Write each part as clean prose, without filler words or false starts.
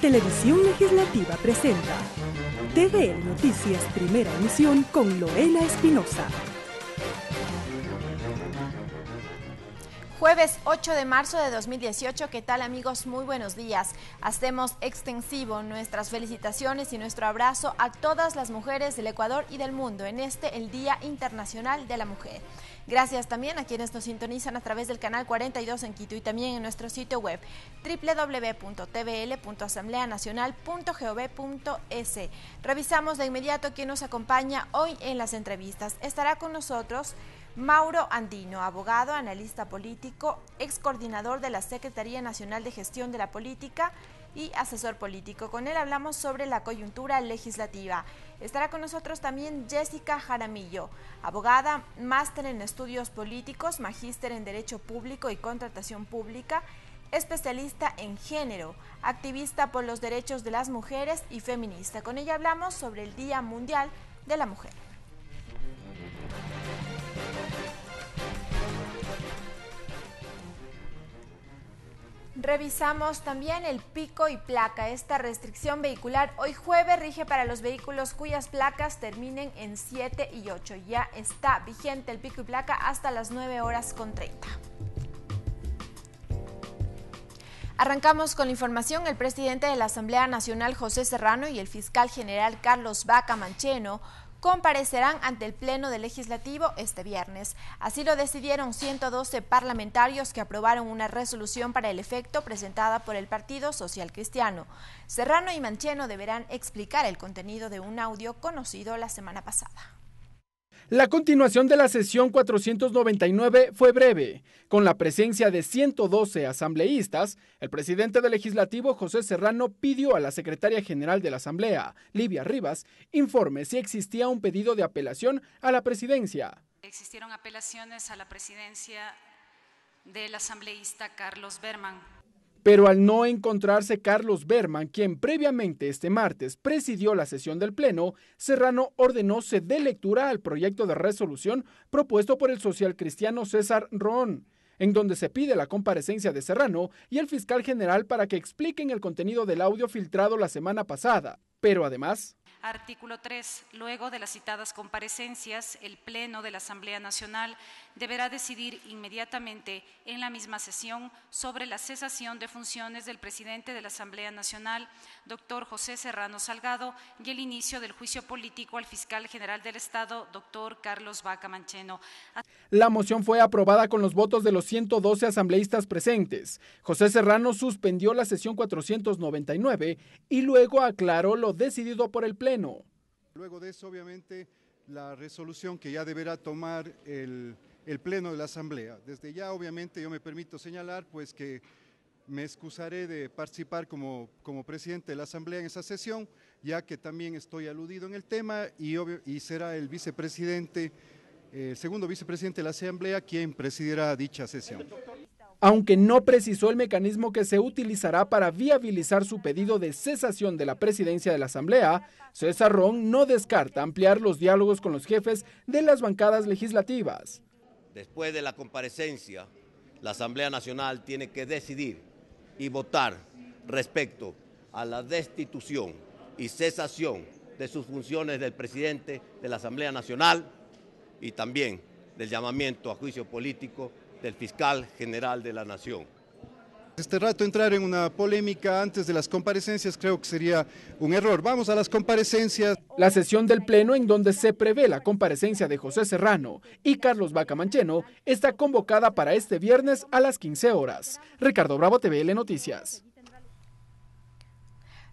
Televisión Legislativa presenta TVL Noticias Primera Emisión con Loela Espinosa. Jueves 8 de marzo de 2018, ¿qué tal amigos? Muy buenos días. Hacemos extensivo nuestras felicitaciones y nuestro abrazo a todas las mujeres del Ecuador y del mundo en el Día Internacional de la Mujer. Gracias también a quienes nos sintonizan a través del canal 42 en Quito y también en nuestro sitio web www.tvl.asambleanacional.gov.es. Revisamos de inmediato quién nos acompaña hoy en las entrevistas. Estará con nosotros Mauro Andino, abogado, analista político, ex coordinador de la Secretaría Nacional de Gestión de la Política y asesor político. Con él hablamos sobre la coyuntura legislativa. Estará con nosotros también Jessica Jaramillo, abogada, máster en estudios políticos, magíster en Derecho Público y Contratación Pública, especialista en género, activista por los derechos de las mujeres y feminista. Con ella hablamos sobre el Día Mundial de la Mujer. Revisamos también el pico y placa. Esta restricción vehicular hoy jueves rige para los vehículos cuyas placas terminen en 7 y 8. Ya está vigente el pico y placa hasta las 9:30. Arrancamos con la información. El presidente de la Asamblea Nacional, José Serrano, y el fiscal general Carlos Vaca Mancheno comparecerán ante el Pleno del Legislativo este viernes. Así lo decidieron 112 parlamentarios que aprobaron una resolución para el efecto presentada por el Partido Social Cristiano. Serrano y Mancheno deberán explicar el contenido de un audio conocido la semana pasada. La continuación de la sesión 499 fue breve. Con la presencia de 112 asambleístas, el presidente del Legislativo, José Serrano, pidió a la secretaria general de la Asamblea, Livia Rivas, informe si existía un pedido de apelación a la presidencia. Existieron apelaciones a la presidencia del asambleísta Carlos Berman. Pero al no encontrarse Carlos Berman, quien previamente este martes presidió la sesión del Pleno, Serrano ordenó se dé lectura al proyecto de resolución propuesto por el socialcristiano César Roón, en donde se pide la comparecencia de Serrano y el fiscal general para que expliquen el contenido del audio filtrado la semana pasada. Pero además, artículo 3. Luego de las citadas comparecencias, el Pleno de la Asamblea Nacional deberá decidir inmediatamente en la misma sesión sobre la cesación de funciones del presidente de la Asamblea Nacional, doctor José Serrano Salgado, y el inicio del juicio político al fiscal general del Estado, doctor Carlos Vaca Mancheno. La moción fue aprobada con los votos de los 112 asambleístas presentes. José Serrano suspendió la sesión 499 y luego aclaró lo decidido por el Pleno. Luego de eso, obviamente, la resolución que ya deberá tomar el Pleno de la Asamblea. Desde ya, obviamente, yo me permito señalar pues que me excusaré de participar como presidente de la Asamblea en esa sesión, ya que también estoy aludido en el tema y será el vicepresidente, el segundo vicepresidente de la Asamblea quien presidirá dicha sesión. Aunque no precisó el mecanismo que se utilizará para viabilizar su pedido de cesación de la presidencia de la Asamblea, César Roón no descarta ampliar los diálogos con los jefes de las bancadas legislativas. Después de la comparecencia, la Asamblea Nacional tiene que decidir y votar respecto a la destitución y cesación de sus funciones del presidente de la Asamblea Nacional y también del llamamiento a juicio político del fiscal general de la Nación. Este rato entrar en una polémica antes de las comparecencias creo que sería un error. Vamos a las comparecencias. La sesión del Pleno, en donde se prevé la comparecencia de José Serrano y Carlos Vaca Mancheno, está convocada para este viernes a las 15 horas. Ricardo Bravo, TVL Noticias.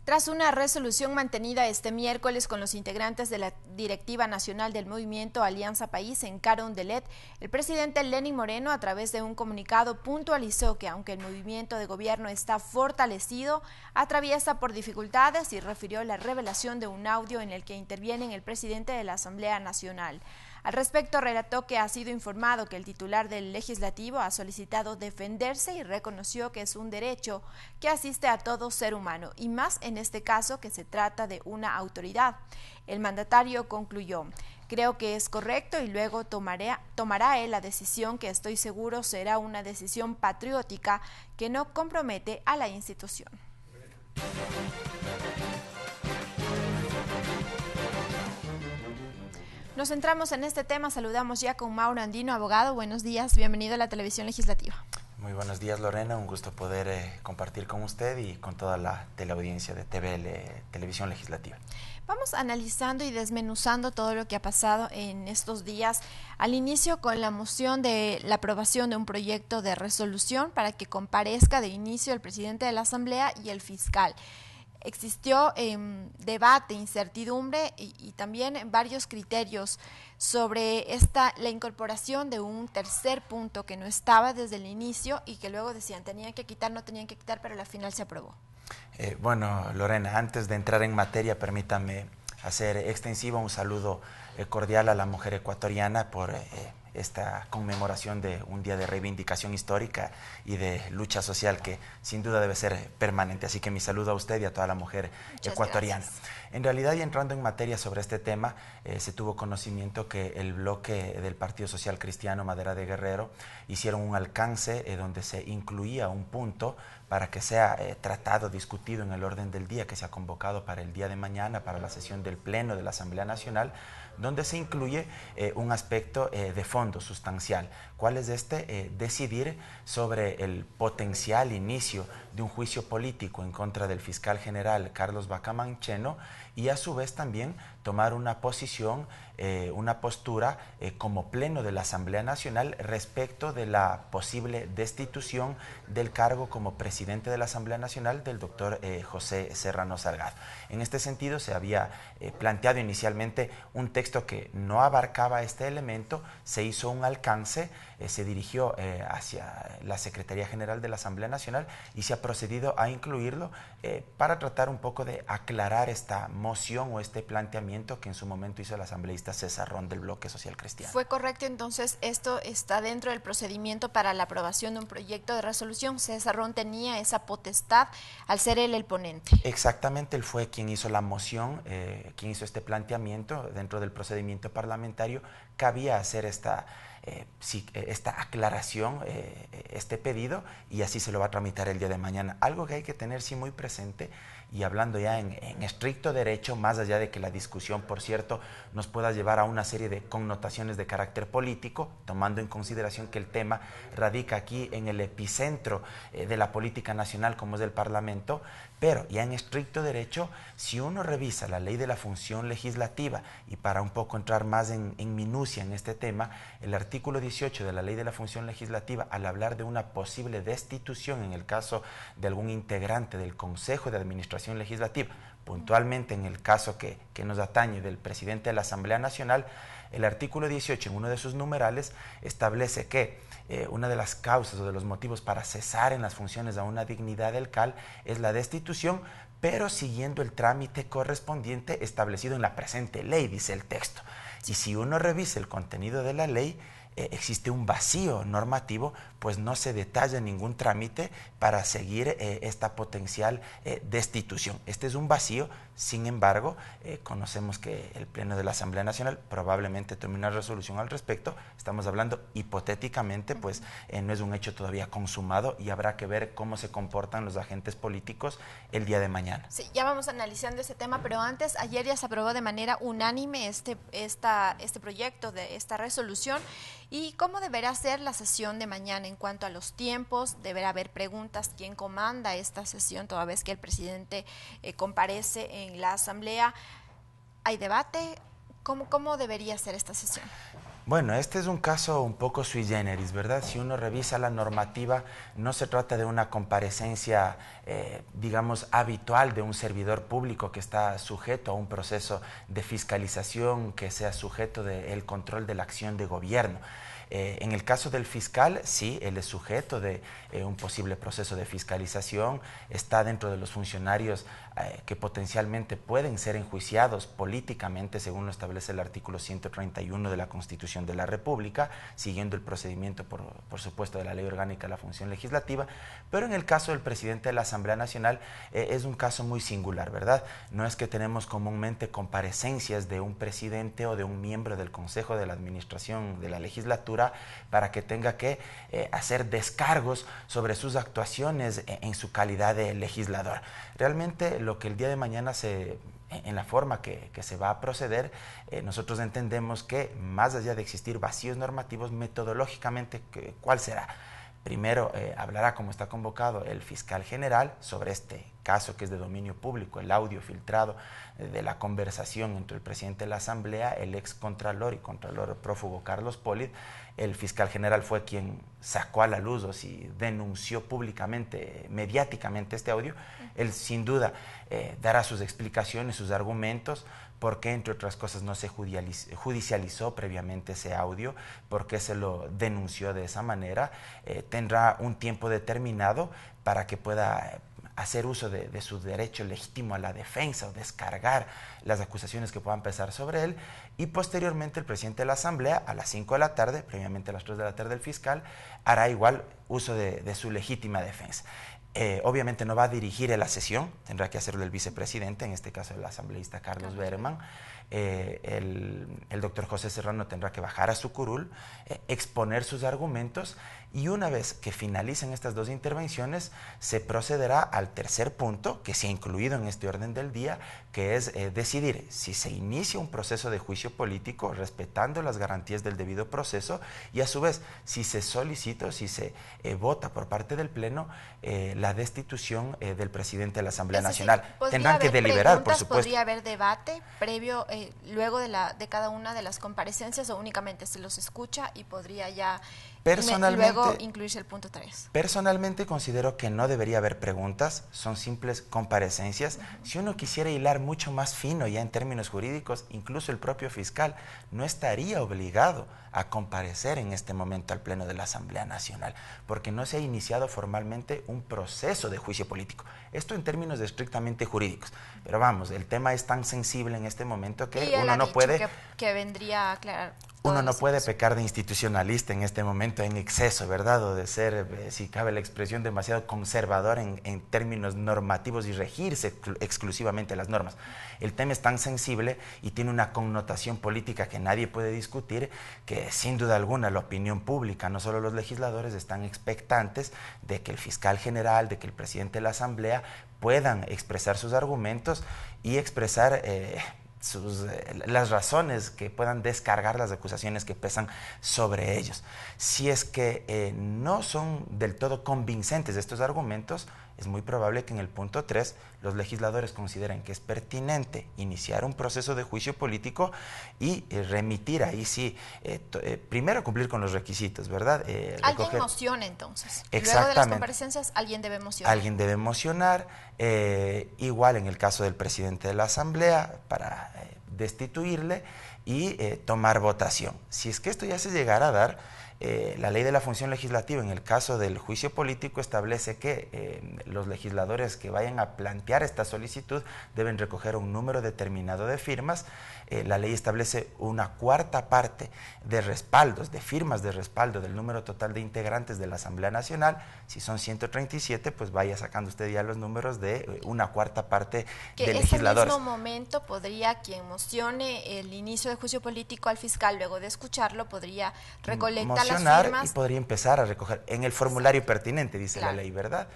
Tras una resolución mantenida este miércoles con los integrantes de la Directiva Nacional del Movimiento Alianza País en Carondelet, el presidente Lenín Moreno, a través de un comunicado, puntualizó que aunque el movimiento de gobierno está fortalecido, atraviesa por dificultades y refirió la revelación de un audio en el que interviene el presidente de la Asamblea Nacional. Al respecto, relató que ha sido informado que el titular del Legislativo ha solicitado defenderse y reconoció que es un derecho que asiste a todo ser humano, y más en este caso que se trata de una autoridad. El mandatario concluyó: creo que es correcto y luego tomará él la decisión que estoy seguro será una decisión patriótica que no compromete a la institución. Nos centramos en este tema, saludamos ya con Mauro Andino, abogado. Buenos días, bienvenido a la Televisión Legislativa. Muy buenos días, Lorena, un gusto poder compartir con usted y con toda la teleaudiencia de Televisión Legislativa. Vamos analizando y desmenuzando todo lo que ha pasado en estos días. Al inicio con la moción de la aprobación de un proyecto de resolución para que comparezca de inicio el presidente de la Asamblea y el fiscal. Existió debate, incertidumbre y también varios criterios sobre la incorporación de un tercer punto que no estaba desde el inicio y que luego decían tenían que quitar, no tenían que quitar, pero al final se aprobó. Bueno, Lorena, antes de entrar en materia, permítame hacer extensivo un saludo cordial a la mujer ecuatoriana por esta conmemoración de un día de reivindicación histórica y de lucha social que sin duda debe ser permanente. Así que mi saludo a usted y a toda la mujer ecuatoriana. Gracias. En realidad, y entrando en materia sobre este tema, se tuvo conocimiento que el bloque del Partido Social Cristiano Madera de Guerrero hicieron un alcance donde se incluía un punto para que sea tratado, discutido en el orden del día que se ha convocado para el día de mañana, para la sesión del Pleno de la Asamblea Nacional, donde se incluye un aspecto de fondo sustancial. ¿Cuál es este? Decidir sobre el potencial inicio de un juicio político en contra del fiscal general Carlos Bacaman Cheno y a su vez también tomar una posición, una postura como Pleno de la Asamblea Nacional respecto de la posible destitución del cargo como presidente de la Asamblea Nacional del doctor José Serrano Salgado. En este sentido se había planteado inicialmente un texto que no abarcaba este elemento, se hizo un alcance, se dirigió hacia la Secretaría General de la Asamblea Nacional y se ha procedido a incluirlo para tratar un poco de aclarar esta moción o este planteamiento que en su momento hizo el asambleísta César Ron del Bloque Social Cristiano. ¿Fue correcto entonces esto está dentro del procedimiento para la aprobación de un proyecto de resolución? César Ron tenía esa potestad al ser él el ponente. Exactamente, él fue quien hizo la moción, quien hizo este planteamiento dentro del procedimiento parlamentario. Cabía hacer esta aclaración, este pedido, y así se lo va a tramitar el día de mañana. Algo que hay que tener sí muy presente, y hablando ya en estricto derecho, más allá de que la discusión, por cierto, nos pueda llevar a una serie de connotaciones de carácter político, tomando en consideración que el tema radica aquí en el epicentro de la política nacional como es el Parlamento, pero ya en estricto derecho, si uno revisa la ley de la función legislativa, y para un poco entrar más en minucia en este tema, el artículo 18 de la ley de la función legislativa, al hablar de una posible destitución en el caso de algún integrante del Consejo de Administración Legislativa, puntualmente en el caso que nos atañe del presidente de la Asamblea Nacional, el artículo 18 en uno de sus numerales establece que una de las causas o de los motivos para cesar en las funciones a una dignidad del CAL es la destitución, pero siguiendo el trámite correspondiente establecido en la presente ley, dice el texto. Y si uno revisa el contenido de la ley, existe un vacío normativo, pues no se detalla ningún trámite para seguir esta potencial destitución. Este es un vacío, sin embargo, conocemos que el Pleno de la Asamblea Nacional probablemente tome una resolución al respecto. Estamos hablando hipotéticamente, pues no es un hecho todavía consumado y habrá que ver cómo se comportan los agentes políticos el día de mañana. Sí, ya vamos analizando ese tema, pero antes, ayer ya se aprobó de manera unánime este proyecto de esta resolución. ¿Y cómo deberá ser la sesión de mañana en cuanto a los tiempos? ¿Deberá haber preguntas? ¿Quién comanda esta sesión toda vez que el presidente comparece en la Asamblea? ¿Hay debate? ¿Cómo debería ser esta sesión? Bueno, este es un caso un poco sui generis, ¿verdad? Si uno revisa la normativa, no se trata de una comparecencia, digamos, habitual de un servidor público que está sujeto a un proceso de fiscalización, que sea sujeto del control de la acción de gobierno. En el caso del fiscal, sí, él es sujeto de un posible proceso de fiscalización, está dentro de los funcionarios que potencialmente pueden ser enjuiciados políticamente, según lo establece el artículo 131 de la Constitución de la República, siguiendo el procedimiento, por supuesto, de la Ley Orgánica de la Función Legislativa, pero en el caso del presidente de la Asamblea Nacional es un caso muy singular, ¿verdad? No es que tenemos comúnmente comparecencias de un presidente o de un miembro del Consejo de la Administración de la Legislatura legislatura para que tenga que hacer descargos sobre sus actuaciones en su calidad de legislador. Realmente lo que el día de mañana en la forma que se va a proceder, nosotros entendemos que más allá de existir vacíos normativos, metodológicamente, ¿cuál será? Primero hablará, como está convocado, el fiscal general sobre este caso que es de dominio público, el audio filtrado de la conversación entre el presidente de la Asamblea, el ex contralor y contralor prófugo Carlos Polit. El fiscal general fue quien sacó a la luz o si denunció públicamente, mediáticamente este audio. Él sin duda dará sus explicaciones, sus argumentos, por qué, entre otras cosas, no se judicializó previamente ese audio, por qué se lo denunció de esa manera. Tendrá un tiempo determinado para que pueda hacer uso de su derecho legítimo a la defensa o descargar las acusaciones que puedan pesar sobre él, y posteriormente el presidente de la Asamblea a las 5 de la tarde, previamente a las 3 de la tarde el fiscal, hará igual uso de su legítima defensa. Obviamente no va a dirigir la sesión, tendrá que hacerlo el vicepresidente, en este caso el asambleísta Carlos Berman. El doctor José Serrano tendrá que bajar a su curul, exponer sus argumentos, y una vez que finalicen estas dos intervenciones se procederá al tercer punto que se ha incluido en este orden del día, que es decidir si se inicia un proceso de juicio político respetando las garantías del debido proceso, y a su vez si se solicita o si se vota por parte del Pleno la destitución del presidente de la Asamblea Nacional. Tendrán que deliberar, por supuesto. ¿Podría haber debate previo, luego de cada una de las comparecencias, o únicamente se los escucha y podría ya luego incluirse el punto 3? Personalmente considero que no debería haber preguntas, son simples comparecencias. Si uno quisiera hilar mucho más fino ya en términos jurídicos, incluso el propio fiscal no estaría obligado a comparecer en este momento al Pleno de la Asamblea Nacional, porque no se ha iniciado formalmente un proceso de juicio político. Esto en términos estrictamente jurídicos. Pero vamos, el tema es tan sensible en este momento que uno no puede... que vendría a aclarar. Uno no puede pecar de institucionalista en este momento en exceso, ¿verdad? O de ser, si cabe la expresión, demasiado conservador en términos normativos y regirse exclusivamente las normas. El tema es tan sensible y tiene una connotación política que nadie puede discutir, que sin duda alguna la opinión pública, no solo los legisladores, están expectantes de que el fiscal general, de que el presidente de la Asamblea puedan expresar sus argumentos y expresar las razones que puedan descargar las acusaciones que pesan sobre ellos. Si es que no son del todo convincentes estos argumentos, es muy probable que en el punto 3 los legisladores consideren que es pertinente iniciar un proceso de juicio político y remitir ahí sí, primero cumplir con los requisitos, ¿verdad? Alguien mociona entonces. Exactamente. Luego de las comparecencias, alguien debe mocionar. Alguien debe mocionar, igual en el caso del presidente de la Asamblea, para destituirle y tomar votación. Si es que esto ya se llegara a dar, la ley de la función legislativa en el caso del juicio político establece que los legisladores que vayan a plantear esta solicitud deben recoger un número determinado de firmas. La ley establece una cuarta parte de respaldos, de firmas de respaldo del número total de integrantes de la Asamblea Nacional. Si son 137, pues vaya sacando usted ya los números de una cuarta parte de legisladores. En ese mismo momento podría quien mocione el inicio del juicio político al fiscal, luego de escucharlo, podría recolectar las firmas y podría empezar a recoger en el formulario pertinente, dice la ley, ¿verdad?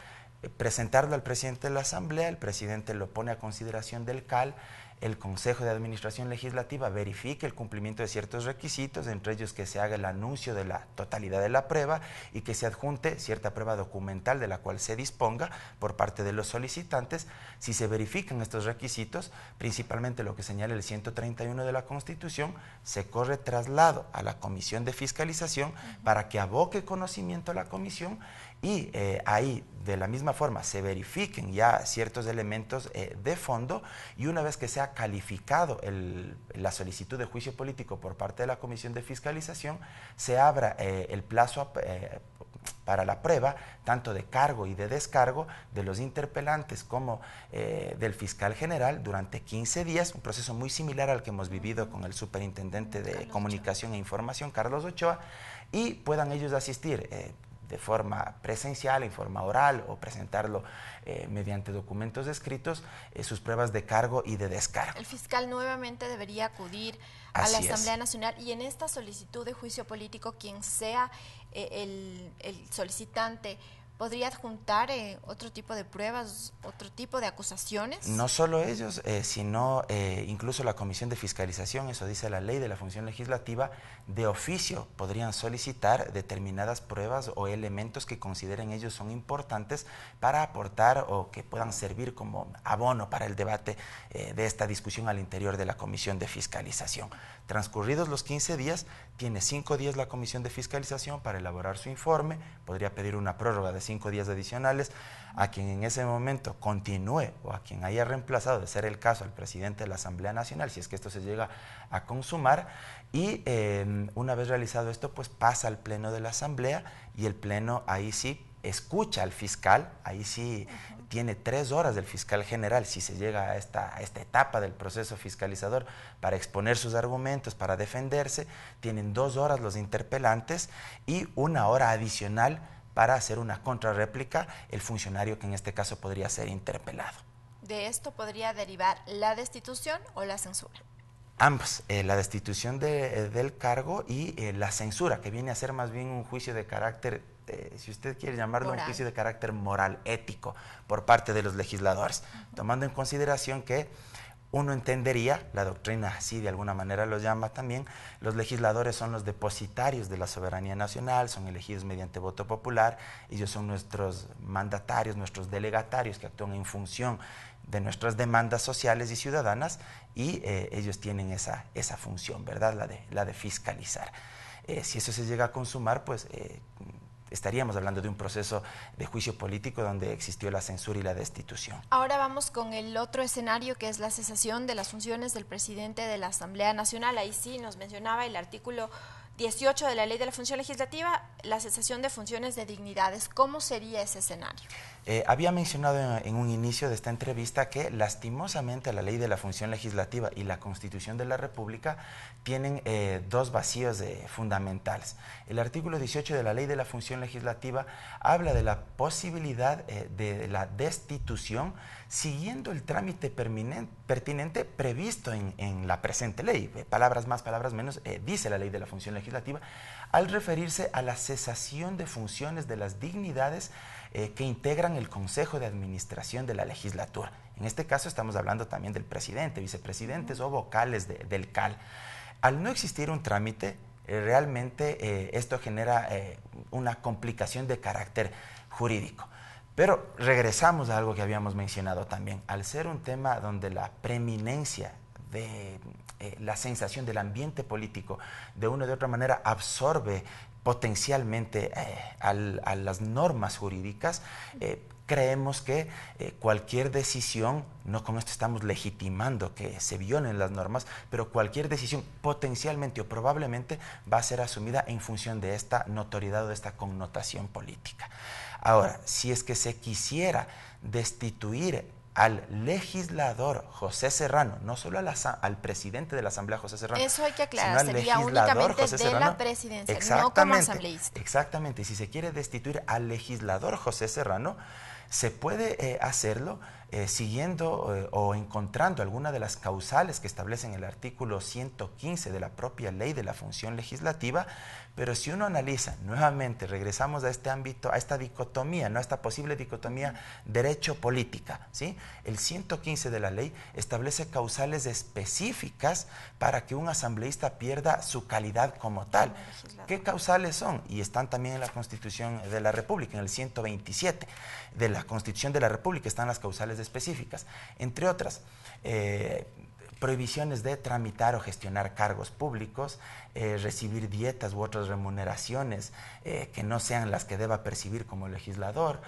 Presentarlo al presidente de la Asamblea, el presidente lo pone a consideración del CAL, el Consejo de Administración Legislativa verifique el cumplimiento de ciertos requisitos, entre ellos que se haga el anuncio de la totalidad de la prueba y que se adjunte cierta prueba documental de la cual se disponga por parte de los solicitantes. Si se verifican estos requisitos, principalmente lo que señala el 131 de la Constitución, se corre traslado a la Comisión de Fiscalización para que aboque conocimiento a la Comisión y ahí de la misma forma se verifiquen ya ciertos elementos de fondo, y una vez que sea calificado la solicitud de juicio político por parte de la Comisión de Fiscalización, se abra el plazo para la prueba, tanto de cargo y de descargo de los interpelantes como del fiscal general durante 15 días, un proceso muy similar al que hemos vivido con el superintendente de Comunicación e Información, Carlos Ochoa, y puedan ellos asistir de forma presencial, en forma oral o presentarlo mediante documentos escritos, sus pruebas de cargo y de descargo. El fiscal nuevamente debería acudir a la Asamblea Nacional y en esta solicitud de juicio político, quien sea el solicitante, ¿podría adjuntar otro tipo de pruebas, otro tipo de acusaciones? No solo ellos, sino incluso la Comisión de Fiscalización, eso dice la ley de la función legislativa, de oficio podrían solicitar determinadas pruebas o elementos que consideren ellos son importantes para aportar o que puedan servir como abono para el debate de esta discusión al interior de la Comisión de Fiscalización. Transcurridos los 15 días, tiene 5 días la Comisión de Fiscalización para elaborar su informe, podría pedir una prórroga de 5 días adicionales a quien en ese momento continúe o a quien haya reemplazado, de ser el caso, al presidente de la Asamblea Nacional, si es que esto se llega a consumar, y una vez realizado esto, pues pasa al Pleno de la Asamblea y el Pleno ahí sí escucha al fiscal, ahí sí tiene 3 horas del fiscal general, si se llega a esta etapa del proceso fiscalizador, para exponer sus argumentos, para defenderse. Tienen 2 horas los interpelantes y 1 hora adicional para hacer una contrarréplica el funcionario que en este caso podría ser interpelado. ¿De esto podría derivar la destitución o la censura? Ambos, la destitución del cargo y la censura, que viene a ser más bien un juicio de carácter, si usted quiere llamarlo moral. Un juicio de carácter moral, ético, por parte de los legisladores, tomando en consideración que uno entendería, la doctrina así de alguna manera lo llama también, los legisladores son los depositarios de la soberanía nacional, son elegidos mediante voto popular, ellos son nuestros mandatarios, nuestros delegatarios que actúan en función de nuestras demandas sociales y ciudadanas, y ellos tienen esa función, ¿verdad? La de fiscalizar. Si eso se llega a consumar, pues estaríamos hablando de un proceso de juicio político donde existió la censura y la destitución. Ahora vamos con el otro escenario, que es la cesación de las funciones del presidente de la Asamblea Nacional. Ahí sí nos mencionaba el artículo 18 de la Ley de la Función Legislativa, la cesación de funciones de dignidades. ¿Cómo sería ese escenario? Había mencionado en un inicio de esta entrevista que lastimosamente la Ley de la Función Legislativa y la Constitución de la República tienen 2 vacíos fundamentales. El artículo 18 de la Ley de la Función Legislativa habla de la posibilidad de la destitución siguiendo el trámite pertinente previsto en la presente ley. Palabras más, palabras menos, dice la Ley de la Función Legislativa, al referirse a la cesación de funciones de las dignidades que integran el Consejo de Administración de la legislatura. En este caso estamos hablando también del presidente, vicepresidentes o vocales del CAL. Al no existir un trámite, realmente esto genera una complicación de carácter jurídico. Pero regresamos a algo que habíamos mencionado también. Al ser un tema donde la preeminencia de la sensación del ambiente político de una u de otra manera absorbe potencialmente a las normas jurídicas, creemos que cualquier decisión, no con esto estamos legitimando que se violen las normas, pero cualquier decisión potencialmente o probablemente va a ser asumida en función de esta notoriedad o de esta connotación política. Ahora, si es que se quisiera destituir al legislador José Serrano, no solo al presidente de la Asamblea José Serrano, eso hay que aclarar, sería únicamente de la presidencia, no como asambleísta. Exactamente, si se quiere destituir al legislador José Serrano, se puede hacerlo siguiendo o encontrando alguna de las causales que establecen el artículo 115 de la propia Ley de la Función Legislativa, pero si uno analiza nuevamente, regresamos a este ámbito, a esta dicotomía, ¿no? A esta posible dicotomía derecho-política, ¿sí? El 115 de la ley establece causales específicas para que un asambleísta pierda su calidad como tal. ¿Qué causales son? Y están también en la Constitución de la República, en el 127 de la Constitución de la República están las causales específicas, entre otras, prohibiciones de tramitar o gestionar cargos públicos, recibir dietas u otras remuneraciones que no sean las que deba percibir como legislador,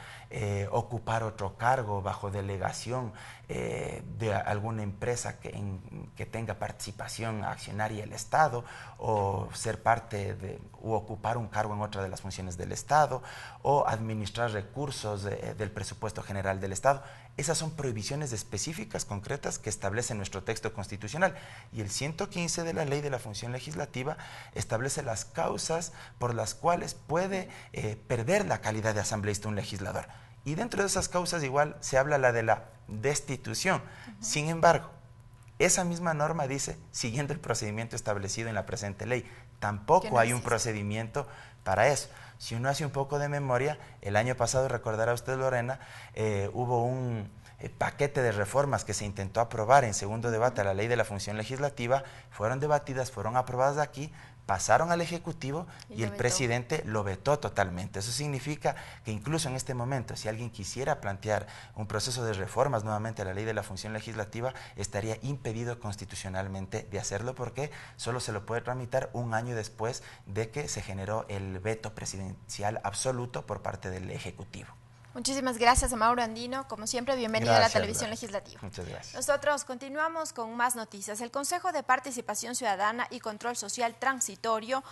ocupar otro cargo bajo delegación de alguna empresa que tenga participación accionaria el Estado, o ser parte o ocupar un cargo en otra de las funciones del Estado, o administrar recursos del presupuesto general del Estado. Esas son prohibiciones específicas, concretas, que establece nuestro texto constitucional. Y el 115 de la Ley de la Función Legislativa establece las causas por las cuales puede perder la calidad de asambleísta un legislador. Y dentro de esas causas igual se habla la de la destitución. Sin embargo, esa misma norma dice, siguiendo el procedimiento establecido en la presente ley, tampoco hay un procedimiento para eso. Si uno hace un poco de memoria, el año pasado, recordará usted, Lorena, hubo un paquete de reformas que se intentó aprobar en segundo debate a la Ley de la Función Legislativa, fueron debatidas, fueron aprobadas aquí, pasaron al Ejecutivo y el presidente lo vetó totalmente. Eso significa que incluso en este momento, si alguien quisiera plantear un proceso de reformas nuevamente a la Ley de la Función Legislativa, estaría impedido constitucionalmente de hacerlo porque solo se lo puede tramitar un año después de que se generó el veto presidencial absoluto por parte del Ejecutivo. Muchísimas gracias a Mauro Andino. Como siempre, bienvenido a la Televisión Legislativa. Muchas gracias. Nosotros continuamos con más noticias. El Consejo de Participación Ciudadana y Control Social Transitorio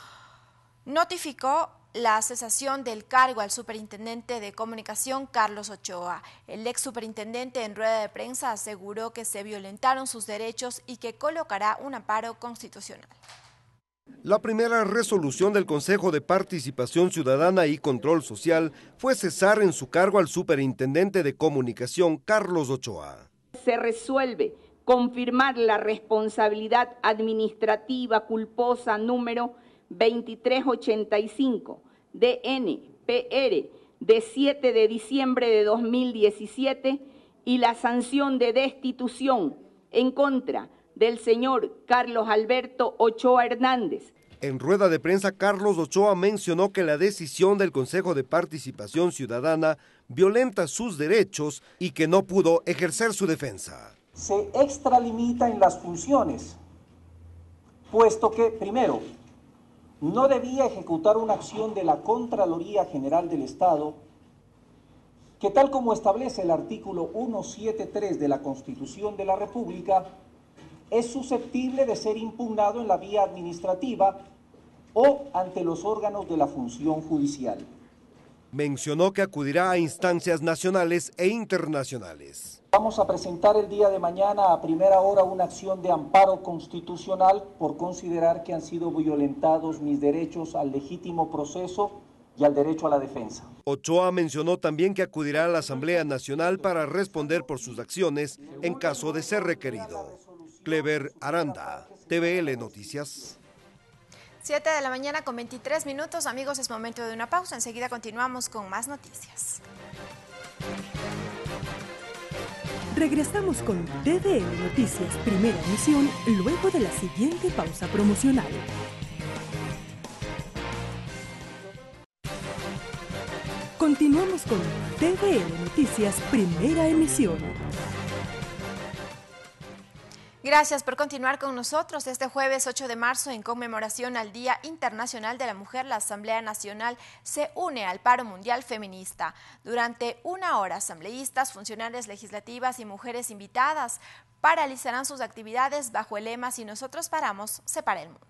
notificó la cesación del cargo al superintendente de comunicación Carlos Ochoa. El ex superintendente en rueda de prensa aseguró que se violentaron sus derechos y que colocará un amparo constitucional. La primera resolución del Consejo de Participación Ciudadana y Control Social fue cesar en su cargo al superintendente de comunicación Carlos Ochoa. Se resuelve confirmar la responsabilidad administrativa culposa número 2385 DN-PR de 7 de diciembre de 2017 y la sanción de destitución en contra del señor Carlos Alberto Ochoa Hernández. En rueda de prensa, Carlos Ochoa mencionó que la decisión del Consejo de Participación Ciudadana violenta sus derechos y que no pudo ejercer su defensa. Se extralimita en las funciones, puesto que, primero, no debía ejecutar una acción de la Contraloría General del Estado, que tal como establece el artículo 173 de la Constitución de la República, es susceptible de ser impugnado en la vía administrativa o ante los órganos de la función judicial. Mencionó que acudirá a instancias nacionales e internacionales. Vamos a presentar el día de mañana a primera hora una acción de amparo constitucional por considerar que han sido violentados mis derechos al legítimo proceso y al derecho a la defensa. Ochoa mencionó también que acudirá a la Asamblea Nacional para responder por sus acciones en caso de ser requerido. Clever Aranda, TVL Noticias. 7 de la mañana con 23 minutos. Amigos, es momento de una pausa. Enseguida continuamos con más noticias. Regresamos con TVL Noticias, primera emisión, luego de la siguiente pausa promocional. Continuamos con TVL Noticias, primera emisión. Gracias por continuar con nosotros. Este jueves 8 de marzo, en conmemoración al Día Internacional de la Mujer, la Asamblea Nacional se une al paro mundial feminista. Durante una hora, asambleístas, funcionarias legislativas y mujeres invitadas paralizarán sus actividades bajo el lema "Si nosotros paramos, se para el mundo".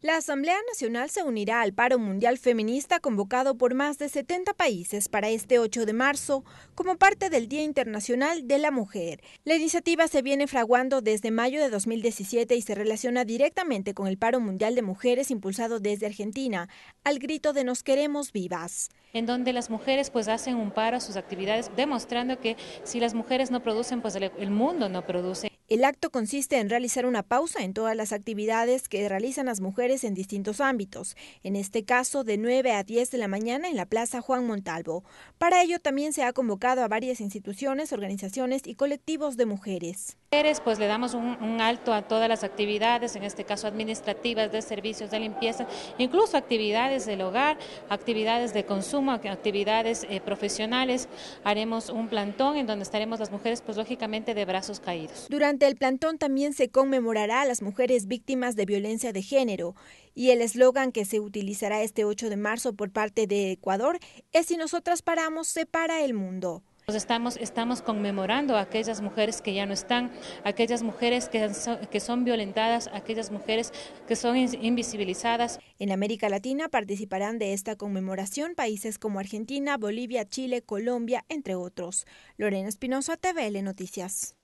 La Asamblea Nacional se unirá al paro mundial feminista convocado por más de 70 países para este 8 de marzo como parte del Día Internacional de la Mujer. La iniciativa se viene fraguando desde mayo de 2017 y se relaciona directamente con el paro mundial de mujeres impulsado desde Argentina, al grito de "Nos queremos vivas", en donde las mujeres pues hacen un paro a sus actividades, demostrando que si las mujeres no producen, pues el mundo no produce. El acto consiste en realizar una pausa en todas las actividades que realizan las mujeres en distintos ámbitos, en este caso de 9 a 10 de la mañana en la Plaza Juan Montalvo. Para ello también se ha convocado a varias instituciones, organizaciones y colectivos de mujeres. Pues le damos un alto a todas las actividades, en este caso administrativas, de servicios, de limpieza, incluso actividades del hogar, actividades de consumo, actividades profesionales. Haremos un plantón en donde estaremos las mujeres, pues lógicamente de brazos caídos. Durante el plantón también se conmemorará a las mujeres víctimas de violencia de género y el eslogan que se utilizará este 8 de marzo por parte de Ecuador es "Si nosotras paramos, se para el mundo". Estamos conmemorando a aquellas mujeres que ya no están, aquellas mujeres que son violentadas, aquellas mujeres que son invisibilizadas. En América Latina participarán de esta conmemoración países como Argentina, Bolivia, Chile, Colombia, entre otros. Lorena Espinosa, TVL Noticias.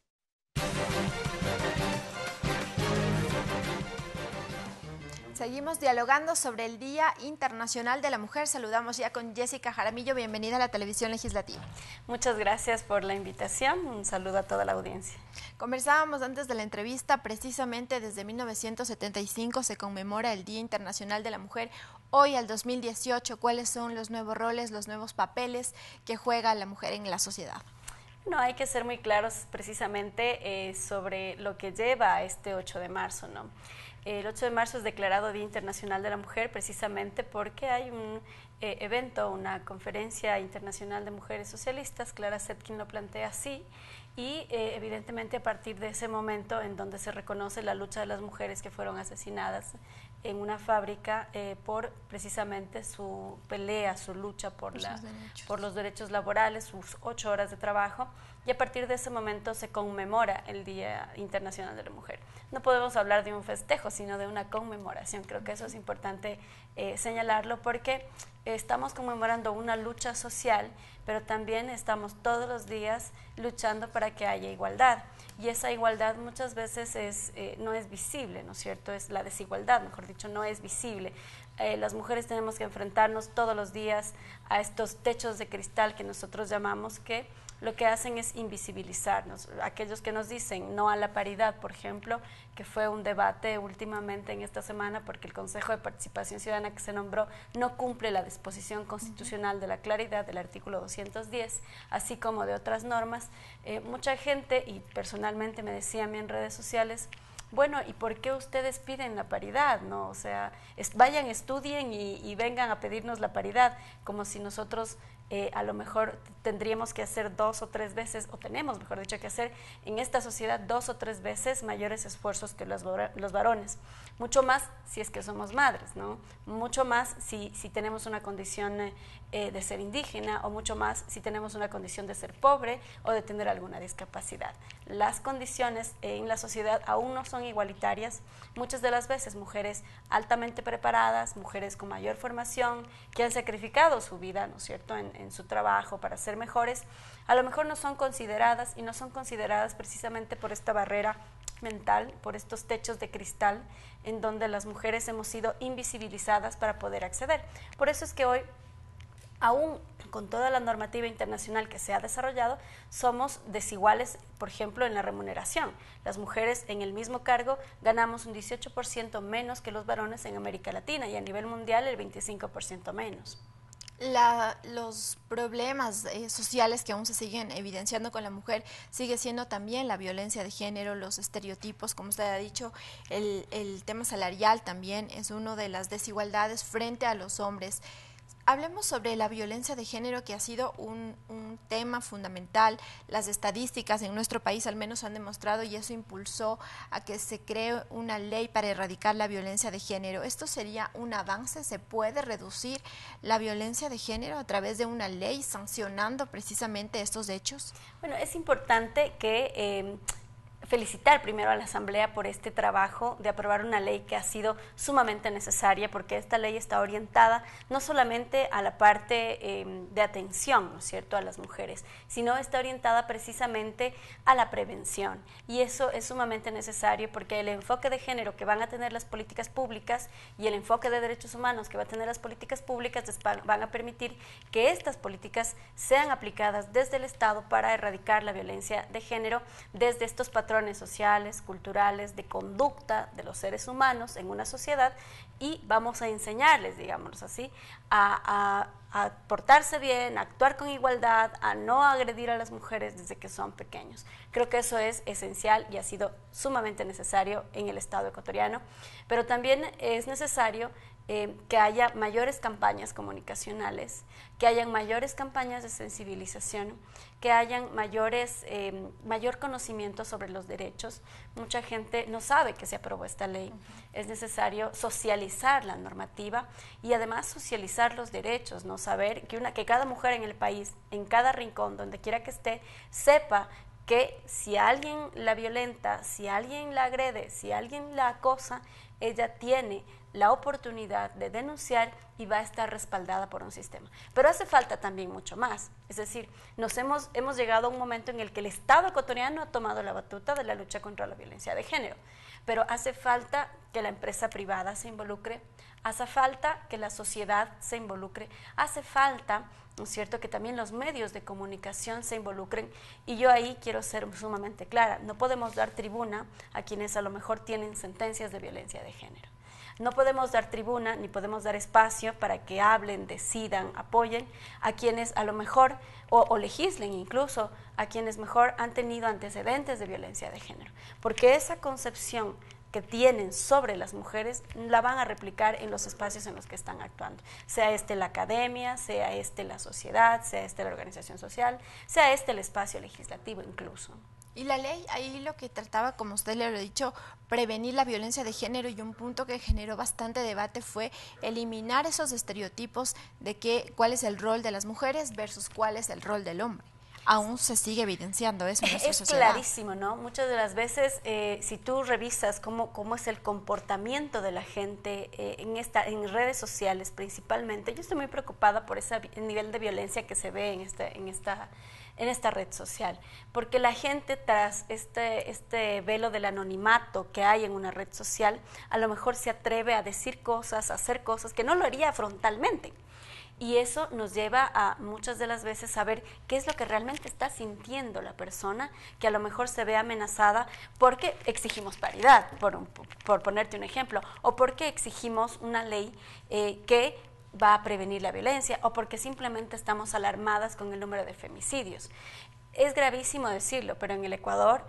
Seguimos dialogando sobre el Día Internacional de la Mujer. Saludamos ya con Jessica Jaramillo. Bienvenida a la Televisión Legislativa. Muchas gracias por la invitación. Un saludo a toda la audiencia. Conversábamos antes de la entrevista, precisamente desde 1975 se conmemora el Día Internacional de la Mujer. Hoy, al 2018, ¿cuáles son los nuevos roles, los nuevos papeles que juega la mujer en la sociedad? No, hay que ser muy claros precisamente sobre lo que lleva a este 8 de marzo, ¿no? El 8 de marzo es declarado Día Internacional de la Mujer precisamente porque hay un evento, una conferencia internacional de mujeres socialistas, Clara Zetkin lo plantea así, y evidentemente a partir de ese momento en donde se reconoce la lucha de las mujeres que fueron asesinadas en una fábrica por precisamente su pelea, su lucha por los derechos laborales, sus 8 horas de trabajo, y a partir de ese momento se conmemora el Día Internacional de la Mujer. No podemos hablar de un festejo, sino de una conmemoración. Creo que eso es importante señalarlo porque estamos conmemorando una lucha social, pero también estamos todos los días luchando para que haya igualdad. Y esa igualdad muchas veces no es visible, ¿no es cierto? Es la desigualdad, mejor dicho, no es visible. Las mujeres tenemos que enfrentarnos todos los días a estos techos de cristal que nosotros llamamos, que lo que hacen es invisibilizarnos. Aquellos que nos dicen no a la paridad, por ejemplo, que fue un debate últimamente en esta semana porque el Consejo de Participación Ciudadana que se nombró no cumple la disposición constitucional de la claridad del artículo 210, así como de otras normas. Mucha gente, y personalmente me decía a mí en redes sociales, bueno, ¿y por qué ustedes piden la paridad? ¿No? O sea, vayan, estudien y vengan a pedirnos la paridad, como si nosotros a lo mejor tendríamos que hacer 2 o 3 veces, o tenemos, mejor dicho, que hacer en esta sociedad 2 o 3 veces mayores esfuerzos que los varones. Mucho más si es que somos madres, ¿no? Mucho más si tenemos una condición de ser indígena, o mucho más si tenemos una condición de ser pobre o de tener alguna discapacidad. Las condiciones en la sociedad aún no son igualitarias. Muchas de las veces mujeres altamente preparadas, mujeres con mayor formación, que han sacrificado su vida, ¿no es cierto?, en su trabajo para ser mejores, a lo mejor no son consideradas, y no son consideradas precisamente por esta barrera mental, por estos techos de cristal en donde las mujeres hemos sido invisibilizadas para poder acceder. Por eso es que hoy, aún con toda la normativa internacional que se ha desarrollado, somos desiguales, por ejemplo, en la remuneración. Las mujeres en el mismo cargo ganamos un 18% menos que los varones en América Latina, y a nivel mundial el 25% menos. Los problemas sociales que aún se siguen evidenciando con la mujer sigue siendo también la violencia de género, los estereotipos, como usted ha dicho, el tema salarial también es una de las desigualdades frente a los hombres. Hablemos sobre la violencia de género, que ha sido un tema fundamental. Las estadísticas en nuestro país al menos han demostrado, y eso impulsó a que se cree una ley para erradicar la violencia de género. ¿Esto sería un avance? ¿Se puede reducir la violencia de género a través de una ley sancionando precisamente estos hechos? Bueno, es importante que felicitar primero a la Asamblea por este trabajo de aprobar una ley que ha sido sumamente necesaria, porque esta ley está orientada no solamente a la parte de atención, ¿no es cierto?, a las mujeres, sino está orientada precisamente a la prevención, y eso es sumamente necesario porque el enfoque de género que van a tener las políticas públicas y el enfoque de derechos humanos que va a tener las políticas públicas van a permitir que estas políticas sean aplicadas desde el Estado para erradicar la violencia de género desde estos patrones sociales, culturales, de conducta de los seres humanos en una sociedad, y vamos a enseñarles, digámoslo así, a portarse bien, a actuar con igualdad, a no agredir a las mujeres desde que son pequeños. Creo que eso es esencial y ha sido sumamente necesario en el Estado ecuatoriano, pero también es necesario que haya mayores campañas comunicacionales, que hayan mayores campañas de sensibilización, que hayan mayor conocimiento sobre los derechos. Mucha gente no sabe que se aprobó esta ley. Es necesario socializar la normativa y además socializar los derechos, ¿no? Saber que cada mujer en el país, en cada rincón, donde quiera que esté, sepa que si alguien la violenta, si alguien la agrede, si alguien la acosa, ella tiene la oportunidad de denunciar y va a estar respaldada por un sistema. Pero hace falta también mucho más. Es decir, hemos llegado a un momento en el que el Estado ecuatoriano ha tomado la batuta de la lucha contra la violencia de género. Pero hace falta que la empresa privada se involucre, hace falta que la sociedad se involucre, hace falta, ¿no es cierto?, que también los medios de comunicación se involucren. Y yo ahí quiero ser sumamente clara, no podemos dar tribuna a quienes a lo mejor tienen sentencias de violencia de género. No podemos dar tribuna ni podemos dar espacio para que hablen, decidan, apoyen a quienes a lo mejor, o legislen incluso, a quienes mejor han tenido antecedentes de violencia de género. Porque esa concepción que tienen sobre las mujeres la van a replicar en los espacios en los que están actuando, sea la academia, sea la sociedad, sea la organización social, sea el espacio legislativo incluso. Y la ley, ahí lo que trataba, como usted le lo ha dicho, prevenir la violencia de género, y un punto que generó bastante debate fue eliminar esos estereotipos de cuál es el rol de las mujeres versus cuál es el rol del hombre. Aún se sigue evidenciando eso en nuestra sociedad. Es clarísimo, ¿no? Muchas de las veces, si tú revisas cómo es el comportamiento de la gente en redes sociales principalmente, yo estoy muy preocupada por ese nivel de violencia que se ve en esta red social, porque la gente tras este velo del anonimato que hay en una red social, a lo mejor se atreve a decir cosas, a hacer cosas que no lo haría frontalmente. Y eso nos lleva a muchas de las veces saber qué es lo que realmente está sintiendo la persona, que a lo mejor se ve amenazada porque exigimos paridad, por ponerte un ejemplo, o porque exigimos una ley que va a prevenir la violencia, o porque simplemente estamos alarmadas con el número de femicidios. Es gravísimo decirlo, pero en el Ecuador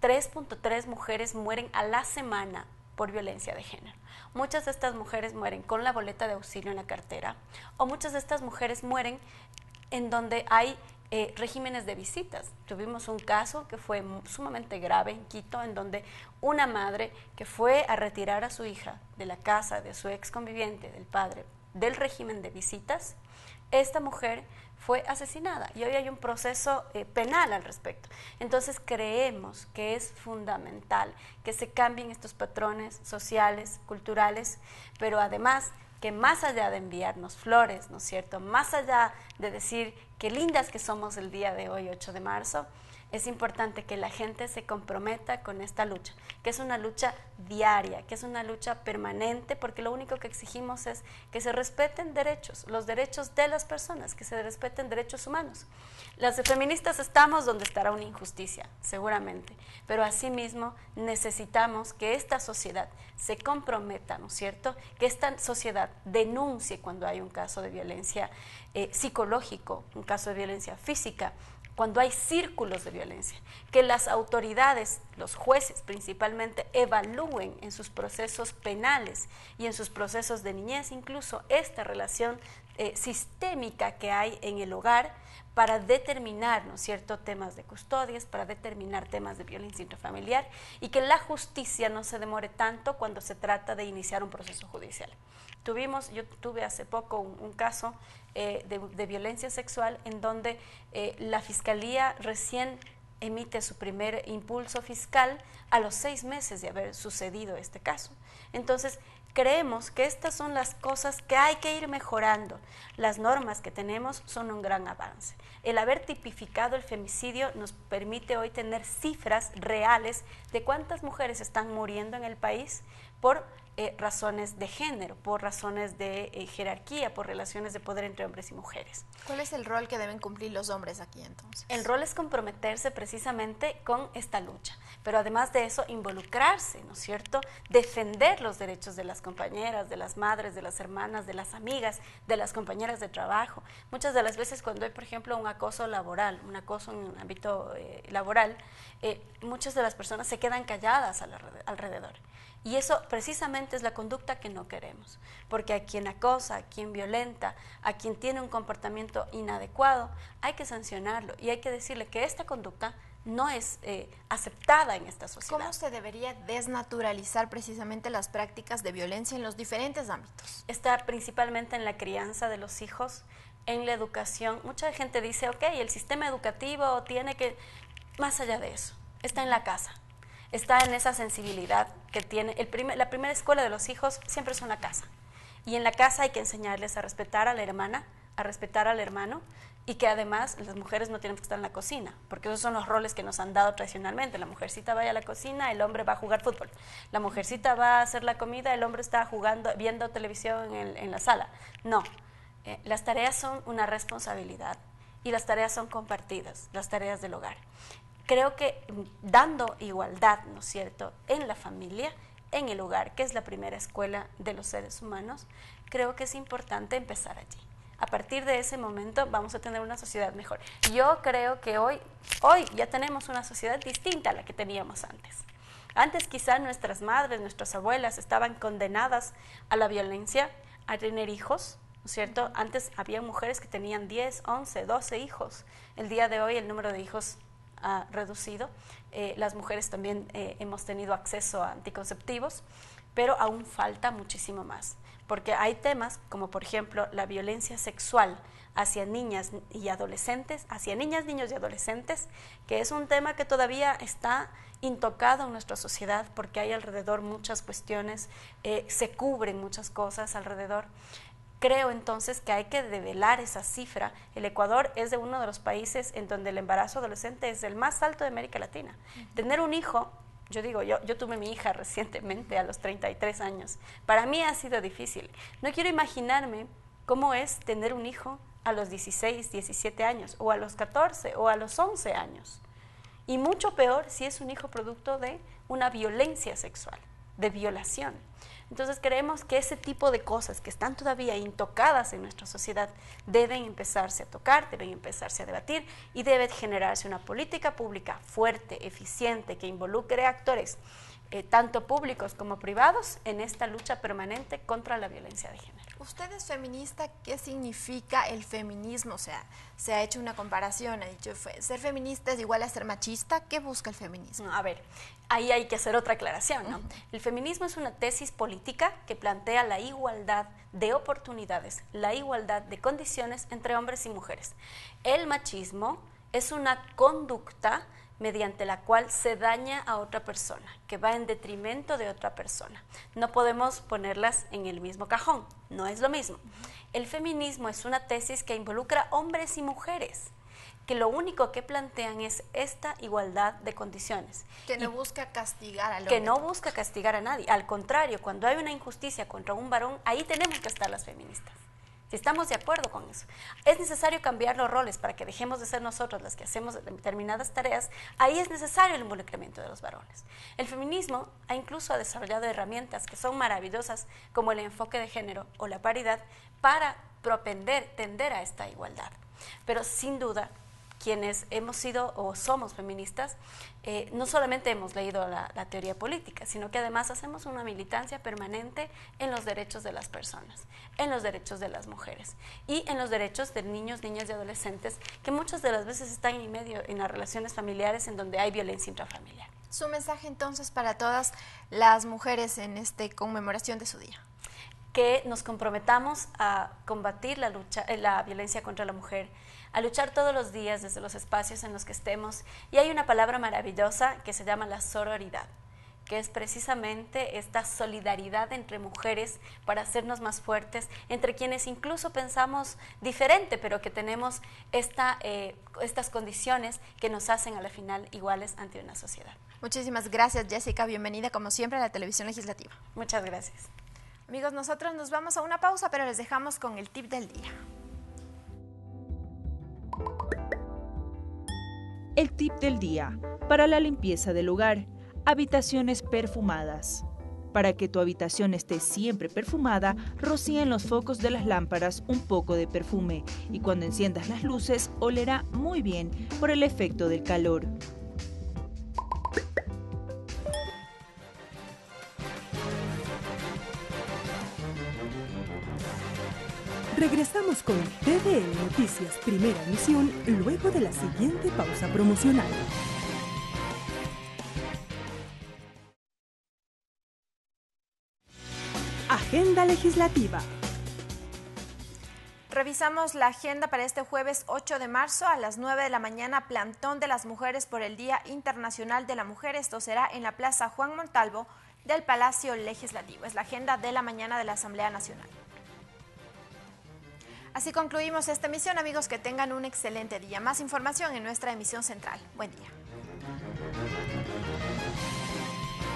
3.3 mujeres mueren a la semana por violencia de género. Muchas de estas mujeres mueren con la boleta de auxilio en la cartera, o muchas de estas mujeres mueren en donde hay regímenes de visitas. Tuvimos un caso que fue sumamente grave en Quito, en donde una madre que fue a retirar a su hija de la casa de su ex conviviente, del padre, del régimen de visitas, esta mujer fue asesinada y hoy hay un proceso penal al respecto. Entonces creemos que es fundamental que se cambien estos patrones sociales, culturales, pero además que más allá de enviarnos flores, ¿no es cierto?, más allá de decir qué lindas que somos el día de hoy, 8 de marzo, es importante que la gente se comprometa con esta lucha, que es una lucha diaria, que es una lucha permanente, porque lo único que exigimos es que se respeten derechos, los derechos de las personas, que se respeten derechos humanos. Las feministas estamos donde estará una injusticia, seguramente, pero asimismo necesitamos que esta sociedad se comprometa, ¿no es cierto?, que esta sociedad denuncie cuando hay un caso de violencia psicológico, un caso de violencia física, cuando hay círculos de violencia, que las autoridades, los jueces principalmente, evalúen en sus procesos penales y en sus procesos de niñez incluso esta relación sistémica que hay en el hogar para determinar, ¿no es cierto?, temas de custodias, para determinar temas de violencia intrafamiliar, y que la justicia no se demore tanto cuando se trata de iniciar un proceso judicial. Yo tuve hace poco un caso de violencia sexual en donde la Fiscalía recién emite su primer impulso fiscal a los 6 meses de haber sucedido este caso. Entonces, creemos que estas son las cosas que hay que ir mejorando. Las normas que tenemos son un gran avance. El haber tipificado el femicidio nos permite hoy tener cifras reales de cuántas mujeres están muriendo en el país por razones de género, por razones de jerarquía, por relaciones de poder entre hombres y mujeres. ¿Cuál es el rol que deben cumplir los hombres aquí entonces? El rol es comprometerse precisamente con esta lucha, pero además de eso involucrarse, ¿no es cierto?, defender los derechos de las compañeras, de las madres, de las hermanas, de las amigas, de las compañeras de trabajo. Muchas de las veces cuando hay, por ejemplo, un acoso laboral, un acoso en un ámbito laboral, muchas de las personas se quedan calladas alrededor. Y eso precisamente es la conducta que no queremos, porque a quien acosa, a quien violenta, a quien tiene un comportamiento inadecuado, hay que sancionarlo y hay que decirle que esta conducta no es aceptada en esta sociedad. ¿Cómo se debería desnaturalizar precisamente las prácticas de violencia en los diferentes ámbitos? Está principalmente en la crianza de los hijos, en la educación. Mucha gente dice, ok, el sistema educativo tiene que, más allá de eso, está en la casa. está en esa sensibilidad que tiene. La primera escuela de los hijos siempre es en la casa. Y en la casa hay que enseñarles a respetar a la hermana, a respetar al hermano, y que además las mujeres no tienen que estar en la cocina, porque esos son los roles que nos han dado tradicionalmente. La mujercita va a la cocina, el hombre va a jugar fútbol. La mujercita va a hacer la comida, el hombre está viendo televisión en la sala. No, las tareas son una responsabilidad y las tareas son compartidas, las tareas del hogar. Creo que dando igualdad, ¿no es cierto?, en la familia, en el hogar, que es la primera escuela de los seres humanos, creo que es importante empezar allí. A partir de ese momento vamos a tener una sociedad mejor. Yo creo que hoy ya tenemos una sociedad distinta a la que teníamos antes. Antes quizá nuestras madres, nuestras abuelas estaban condenadas a la violencia, a tener hijos, ¿no es cierto? Antes había mujeres que tenían 10, 11, 12 hijos. El día de hoy el número de hijos ha reducido. Las mujeres también hemos tenido acceso a anticonceptivos, pero aún falta muchísimo más. Porque hay temas como, por ejemplo, la violencia sexual hacia niñas y adolescentes, hacia niñas, niños y adolescentes, que es un tema que todavía está intocado en nuestra sociedad porque hay alrededor muchas cuestiones, se cubren muchas cosas alrededor. Creo entonces que hay que develar esa cifra. El Ecuador es de uno de los países en donde el embarazo adolescente es el más alto de América Latina. Tener un hijo... Yo digo, yo tuve mi hija recientemente a los 33 años. Para mí ha sido difícil. No quiero imaginarme cómo es tener un hijo a los 16, 17 años, o a los 14, o a los 11 años. Y mucho peor si es un hijo producto de una violencia sexual, de violación. Entonces creemos que ese tipo de cosas que están todavía intocadas en nuestra sociedad deben empezarse a tocar, deben empezarse a debatir y debe generarse una política pública fuerte, eficiente, que involucre actores, tanto públicos como privados, en esta lucha permanente contra la violencia de género. Usted es feminista, ¿qué significa el feminismo? O sea, se ha hecho una comparación, ha dicho, ser feminista es igual a ser machista. ¿Qué busca el feminismo? A ver, ahí hay que hacer otra aclaración, ¿no? El feminismo es una tesis política que plantea la igualdad de oportunidades, la igualdad de condiciones entre hombres y mujeres. El machismo es una conducta mediante la cual se daña a otra persona, que va en detrimento de otra persona. No podemos ponerlas en el mismo cajón, no es lo mismo. El feminismo es una tesis que involucra hombres y mujeres, que lo único que plantean es esta igualdad de condiciones. Que no busca castigar al hombre. Que no tampoco. Busca castigar a nadie. Al contrario, cuando hay una injusticia contra un varón, ahí tenemos que estar las feministas. Si estamos de acuerdo con eso. Es necesario cambiar los roles para que dejemos de ser nosotros las que hacemos determinadas tareas. Ahí es necesario el involucramiento de los varones. El feminismo ha desarrollado herramientas que son maravillosas, como el enfoque de género o la paridad, para tender a esta igualdad. Pero sin duda, quienes hemos sido o somos feministas, no solamente hemos leído la teoría política, sino que además hacemos una militancia permanente en los derechos de las personas, en los derechos de las mujeres y en los derechos de niños, niñas y adolescentes que muchas de las veces están en medio en las relaciones familiares en donde hay violencia intrafamiliar. Su mensaje entonces para todas las mujeres en esta conmemoración de su día. Que nos comprometamos a combatir la violencia contra la mujer, a luchar todos los días desde los espacios en los que estemos. Y hay una palabra maravillosa que se llama la sororidad, que es precisamente esta solidaridad entre mujeres para hacernos más fuertes, entre quienes incluso pensamos diferente, pero que tenemos estas condiciones que nos hacen a la final iguales ante una sociedad. Muchísimas gracias, Jessica. Bienvenida como siempre a la Televisión Legislativa. Muchas gracias. Amigos, nosotros nos vamos a una pausa, pero les dejamos con el tip del día. El tip del día para la limpieza del hogar: habitaciones perfumadas. Para que tu habitación esté siempre perfumada, rocía en los focos de las lámparas un poco de perfume y cuando enciendas las luces olerá muy bien por el efecto del calor. Regresamos con TVN Noticias Primera Emisión luego de la siguiente pausa promocional. Agenda legislativa. Revisamos la agenda para este jueves 8 de marzo a las 9 de la mañana, plantón de las mujeres por el Día Internacional de la Mujer. Esto será en la Plaza Juan Montalvo del Palacio Legislativo. Es la agenda de la mañana de la Asamblea Nacional. Así concluimos esta emisión, amigos, que tengan un excelente día. Más información en nuestra emisión central. Buen día.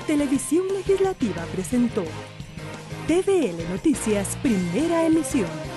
Televisión Legislativa presentó TVL Noticias, primera emisión.